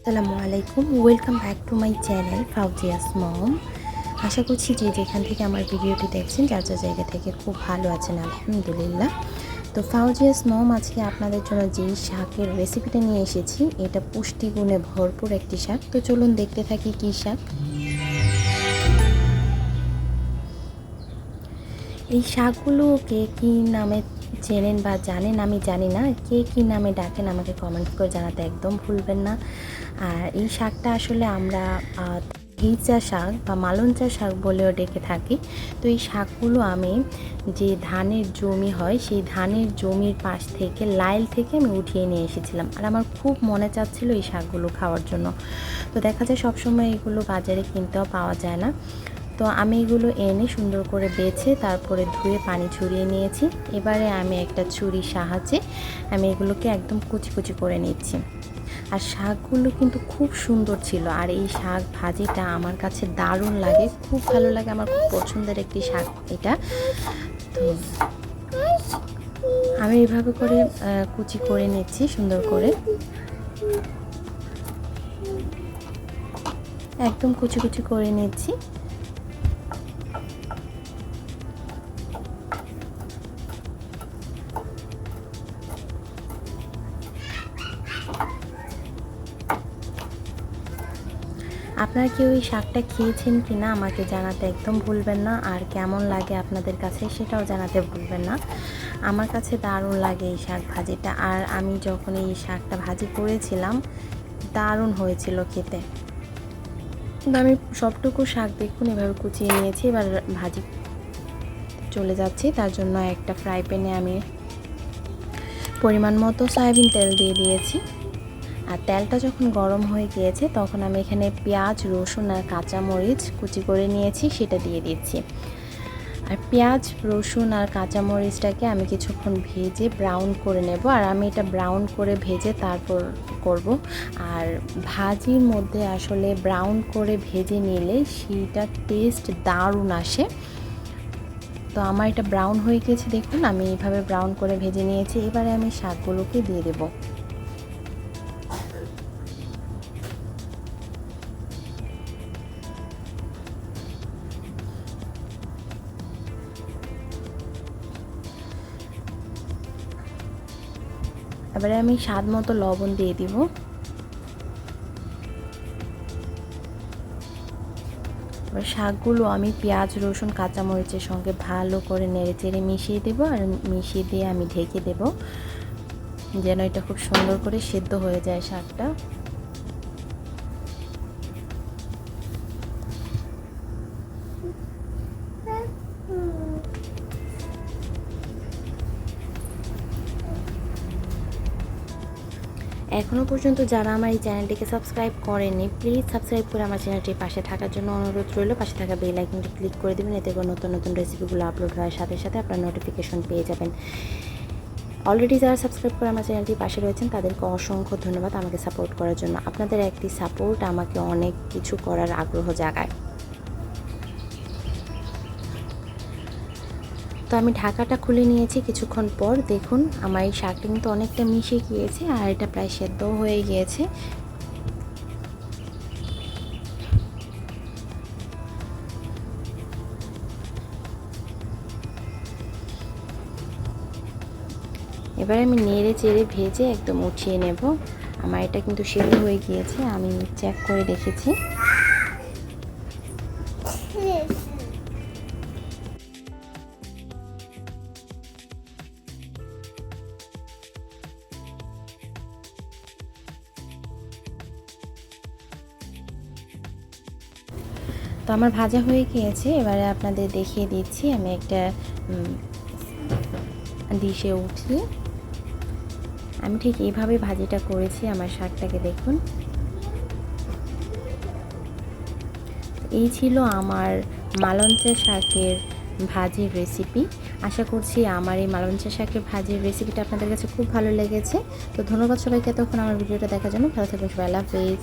আসসালামু আলাইকুম, welcome back to my channel Fauzia's mom. আশা করছি যে যেখান থেকে আমার ভিডিওটি দেখছেন যার যার জায়গা থেকে খুব ভালো আছেন, আলহামদুলিল্লাহ। তো ফাউজিয়াস মম আজকে আপনাদের জন্য যেই শাকের রেসিপিটা নিয়ে এসেছি, এটা পুষ্টিগুণে ভরপুর একটি শাক। তো চলুন দেখতে থাকি কী শাক। এই শাকগুলোকে কী নামে চেনেন বা জানেন আমি জানি না, কে কী নামে ডাকেন আমাকে কমেন্টস করে জানাতে একদম ভুলবেন না। আর এই শাকটা আসলে আমরা হিচা শাক বা মালঞ্চা শাক বলেও ডেকে থাকি। তো এই শাকগুলো আমি যে ধানের জমি হয় সেই ধানের জমির পাশ থেকে লাইল থেকে আমি উঠিয়ে নিয়ে এসেছিলাম, আর আমার খুব মনে চাচ্ছিল এই শাকগুলো খাওয়ার জন্য। তো দেখা যায় সবসময় এগুলো বাজারে কিনতেও পাওয়া যায় না। তো আমি এগুলো এনে সুন্দর করে বেছে তারপরে ধুয়ে পানি ঝরিয়ে নিয়েছি। এবারে আমি একটা ছুরির সাহায্যে আমি এগুলোকে একদম কুচি কুচি করে নিচ্ছি। আর শাকগুলো কিন্তু খুব সুন্দর ছিল, আর এই শাক ভাজিটা আমার কাছে দারুণ লাগে, খুব ভালো লাগে, আমার খুব পছন্দের একটি শাক এটা। তো আমি এইভাবে করে কুচি করে নিচ্ছি সুন্দর করে, একদম কুচি কুচি করে নিচ্ছি। আপনারা কেউ এই শাকটা খেয়েছেন কি না আমাকে জানাতে একদম ভুলবেন না, আর কেমন লাগে আপনাদের কাছে সেটাও জানাতে ভুলবেন না। আমার কাছে দারুণ লাগে এই শাক ভাজিটা, আর আমি যখন এই শাকটা ভাজি করেছিলাম দারুণ হয়েছিল খেতে। কিন্তু আমি সবটুকু শাক দেখুন এভাবে কুচিয়ে নিয়েছি, এবার ভাজি চলে যাচ্ছি। তার জন্য একটা ফ্রাই প্যানে আমি পরিমাণ মতো সয়াবিন তেল দিয়ে দিয়েছি। আর তেলটা যখন গরম হয়ে গিয়েছে তখন আমি এখানে পেঁয়াজ, রসুন আর কাঁচামরিচ কুচি করে নিয়েছি সেটা দিয়ে দিচ্ছি। আর পেঁয়াজ, রসুন আর কাঁচামরিচটাকে আমি কিছুক্ষণ ভেজে ব্রাউন করে নেব, আর আমি এটা ব্রাউন করে ভেজে তারপর করব। আর ভাজির মধ্যে আসলে ব্রাউন করে ভেজে নিলে সেটা টেস্ট দারুণ আসে। তো আমার এটা ব্রাউন হয়ে গেছে দেখুন, আমি এইভাবে ব্রাউন করে ভেজে নিয়েছি। এবারে আমি শাকগুলোকে দিয়ে দেবো। এবারে আমি স্বাদ মতো লবণ দিয়ে দিব। এবার শাকগুলো আমি পেঁয়াজ, রসুন, কাঁচামরিচের সঙ্গে ভালো করে নেড়েচেড়ে মিশিয়ে দেব, আর মিশিয়ে দিয়ে আমি ঢেকে দেব যেন এটা খুব সুন্দর করে সেদ্ধ হয়ে যায় শাকটা। এখনও পর্যন্ত যারা আমার এই চ্যানেলটিকে সাবস্ক্রাইব করেননি, প্লিজ সাবস্ক্রাইব করে আমার চ্যানেলটির পাশে থাকার জন্য অনুরোধ রইল। পাশে থাকা বেল আইকনটি ক্লিক করে দেবেন, এতে করে নতুন নতুন রেসিপিগুলো আপলোড হওয়ার সাথে সাথে আপনার নোটিফিকেশন পেয়ে যাবেন। অলরেডি যারা সাবস্ক্রাইব করে আমার চ্যানেলটির পাশে রয়েছেন তাদেরকে অসংখ্য ধন্যবাদ আমাকে সাপোর্ট করার জন্য। আপনাদের একটি সাপোর্ট আমাকে অনেক কিছু করার আগ্রহ জাগায়। তো আমি ঢাকাটা খুলে নিয়েছি কিছুক্ষণ পর, দেখুন আমার এই শাকটা কিন্তু অনেকটা মিশে গিয়েছে আর এটা প্রায় সেদ্ধও হয়ে গিয়েছে। এবার আমি নেড়ে চেড়ে ভেজে একদম উঠিয়ে নেব। আমার এটা কিন্তু সেদ্ধ হয়ে গিয়েছে, আমি চেক করে দেখেছি। তো আমার ভাজা হয়ে গিয়েছে, এবারে আপনাদের দেখিয়ে দিচ্ছি। আমি একটা ডিশে উঠিয়ে আমি ঠিক এইভাবে ভাজিটা করেছি আমার শাকটাকে, দেখুন। এই ছিল আমার মালঞ্চা শাকের ভাজির রেসিপি। আশা করছি আমার এই মালঞ্চা শাকের ভাজির রেসিপিটা আপনাদের কাছে খুব ভালো লেগেছে। তো ধন্যবাদ সবাইকে এতক্ষণ আমার ভিডিওটা দেখার জন্য। ভালো থাকবেন সবাই, আল্লাহ হাফেজ।